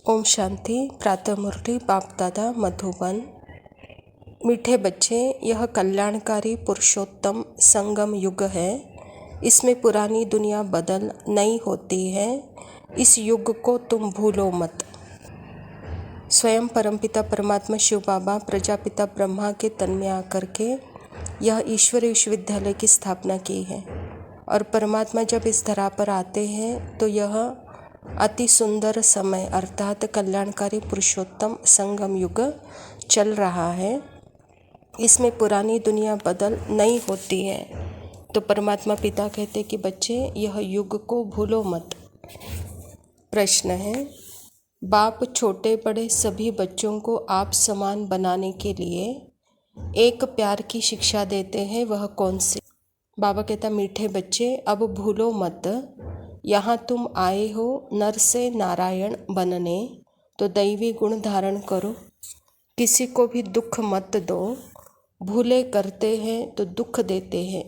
ओम शांति। प्रातः मुरली बाप दादा मधुबन। मीठे बच्चे, यह कल्याणकारी पुरुषोत्तम संगम युग है। इसमें पुरानी दुनिया बदल नई होती है। इस युग को तुम भूलो मत। स्वयं परमपिता परमात्मा शिव बाबा प्रजापिता ब्रह्मा के तन में आकर के यह ईश्वरीय विश्वविद्यालय की स्थापना की है। और परमात्मा जब इस धरा पर आते हैं तो यह अति सुंदर समय अर्थात कल्याणकारी पुरुषोत्तम संगम युग चल रहा है। इसमें पुरानी दुनिया बदल नई होती है। तो परमात्मा पिता कहते कि बच्चे, यह युग को भूलो मत। प्रश्न है, बाप छोटे बड़े सभी बच्चों को आप समान बनाने के लिए एक प्यार की शिक्षा देते हैं, वह कौन सी? बाबा कहता, मीठे बच्चे, अब भूलो मत, यहाँ तुम आए हो नर से नारायण बनने, तो दैवी गुण धारण करो। किसी को भी दुख मत दो। भूले करते हैं तो दुख देते हैं।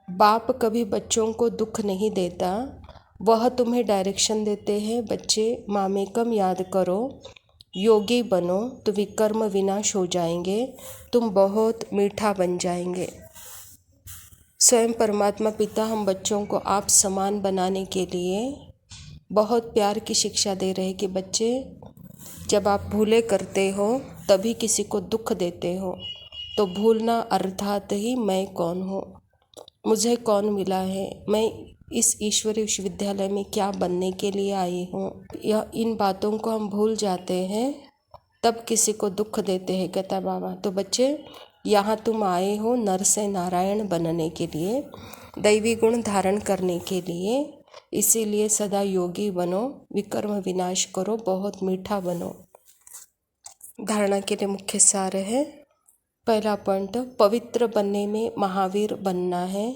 बाप कभी बच्चों को दुख नहीं देता, वह तुम्हें डायरेक्शन देते हैं। बच्चे, मामेकम याद करो, योगी बनो तो विकर्म विनाश हो जाएंगे, तुम बहुत मीठा बन जाएंगे। स्वयं परमात्मा पिता हम बच्चों को आप समान बनाने के लिए बहुत प्यार की शिक्षा दे रहे हैं कि बच्चे, जब आप भूले करते हो तभी किसी को दुख देते हो, तो भूलना अर्थात ही मैं कौन हूँ, मुझे कौन मिला है, मैं इस ईश्वरीय विश्वविद्यालय में क्या बनने के लिए आई हूँ, यह इन बातों को हम भूल जाते हैं, तब किसी को दुख देते हैं, कहता बाबा। तो बच्चे, यहाँ तुम आए हो नर से नारायण बनने के लिए, दैवी गुण धारण करने के लिए, इसीलिए सदा योगी बनो, विकर्म विनाश करो, बहुत मीठा बनो। धारणा के लिए मुख्य सार है। पहला पॉइंट, पवित्र बनने में महावीर बनना है।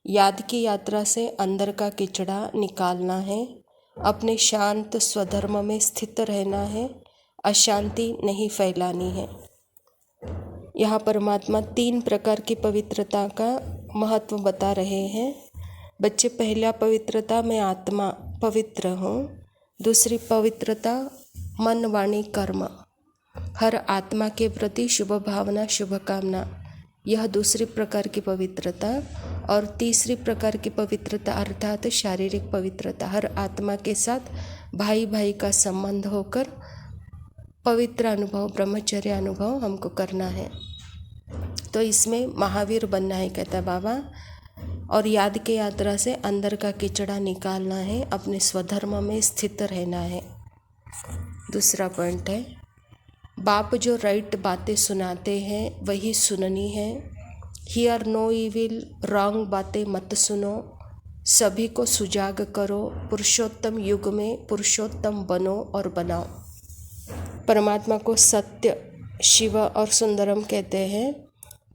याद की यात्रा से अंदर का किचड़ा निकालना है। अपने शांत स्वधर्म में स्थित रहना है। अशांति नहीं फैलानी है। यहाँ परमात्मा 3 प्रकार की पवित्रता का महत्व बता रहे हैं। बच्चे, पहला पवित्रता, मैं आत्मा पवित्र हूँ। दूसरी पवित्रता, मन वाणी कर्म, हर आत्मा के प्रति शुभ भावना शुभ कामना, यह दूसरी प्रकार की पवित्रता। और तीसरी प्रकार की पवित्रता अर्थात शारीरिक पवित्रता, हर आत्मा के साथ भाई भाई का संबंध होकर पवित्र अनुभव, ब्रह्मचर्य अनुभव हमको करना है। तो इसमें महावीर बनना है, कहता बाबा। और याद के यात्रा से अंदर का किचड़ा निकालना है, अपने स्वधर्म में स्थित रहना है। दूसरा पॉइंट है, बाप जो राइट बातें सुनाते हैं वही सुननी है। हियर नो इविल, रॉन्ग बातें मत सुनो, सभी को सुजाग करो, पुरुषोत्तम युग में पुरुषोत्तम बनो और बनाओ। परमात्मा को सत्य, शिव और सुंदरम कहते हैं।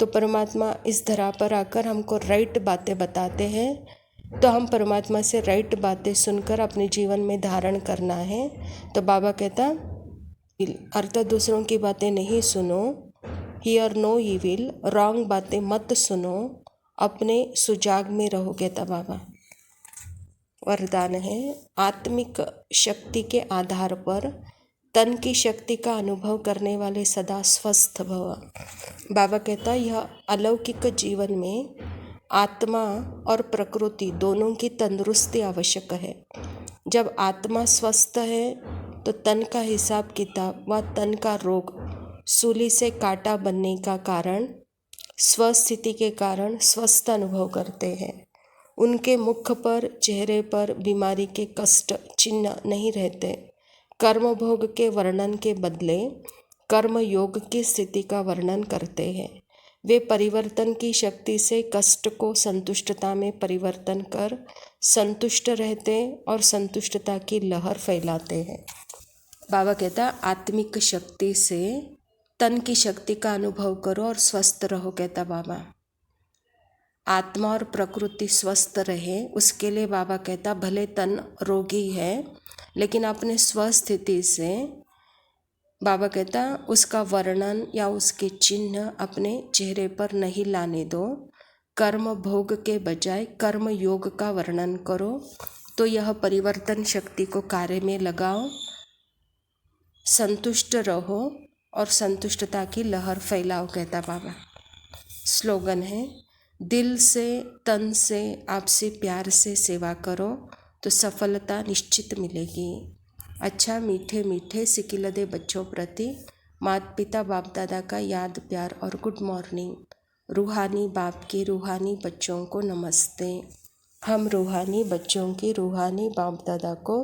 तो परमात्मा इस धरा पर आकर हमको राइट बातें बताते हैं, तो हम परमात्मा से राइट बातें सुनकर अपने जीवन में धारण करना है। तो बाबा कहता, अर्थात दूसरों की बातें नहीं सुनो, हियर नो इविल, रॉन्ग बातें मत सुनो, अपने सुजाग में रहो, कहता बाबा। वरदान है, आत्मिक शक्ति के आधार पर तन की शक्ति का अनुभव करने वाले सदा स्वस्थ भव। बाबा कहता, यह अलौकिक जीवन में आत्मा और प्रकृति दोनों की तंदुरुस्ती आवश्यक है। जब आत्मा स्वस्थ है तो तन का हिसाब किताब व तन का रोग, सूली से कांटा बनने का कारण, स्वस्थिति के कारण स्वस्थ अनुभव करते हैं। उनके मुख पर, चेहरे पर बीमारी के कष्ट चिन्ह नहीं रहते। कर्म भोग के वर्णन के बदले कर्म योग की स्थिति का वर्णन करते हैं। वे परिवर्तन की शक्ति से कष्ट को संतुष्टता में परिवर्तन कर संतुष्ट रहते और संतुष्टता की लहर फैलाते हैं। बाबा कहता, आत्मिक शक्ति से तन की शक्ति का अनुभव करो और स्वस्थ रहो, कहता बाबा। आत्मा और प्रकृति स्वस्थ रहे उसके लिए बाबा कहता, भले तन रोगी है लेकिन अपने स्वस्थिति से, बाबा कहता, उसका वर्णन या उसके चिन्ह अपने चेहरे पर नहीं लाने दो। कर्म भोग के बजाय कर्म योग का वर्णन करो, तो यह परिवर्तन शक्ति को कार्य में लगाओ संतुष्ट रहो और संतुष्टता की लहर फैलाओ, कहता बाबा। स्लोगन है, दिल से तन से आपसे प्यार से सेवा करो तो सफलता निश्चित मिलेगी। अच्छा, मीठे मीठे सिकिलदे बच्चों प्रति माता पिता बाप दादा का याद प्यार और गुड मॉर्निंग। रूहानी बाप के रूहानी बच्चों को नमस्ते। हम रूहानी बच्चों की रूहानी बाप दादा को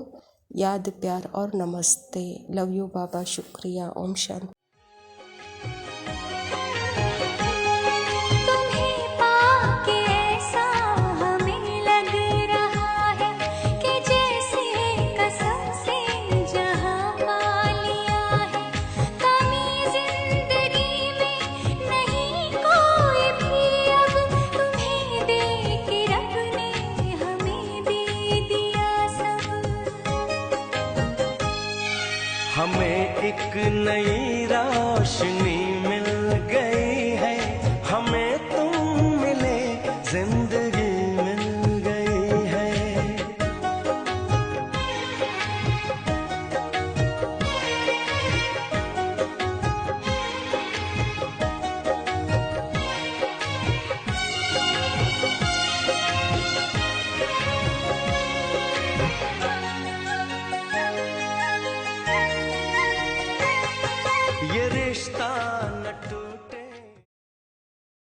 याद प्यार और नमस्ते। लव यू बाबा, शुक्रिया। ओम शांति। हमें एक नई रोशनी मिल गई है, हमें तुम मिले, जिंदगी मिल गई है। ये रिश्ता न टूटे।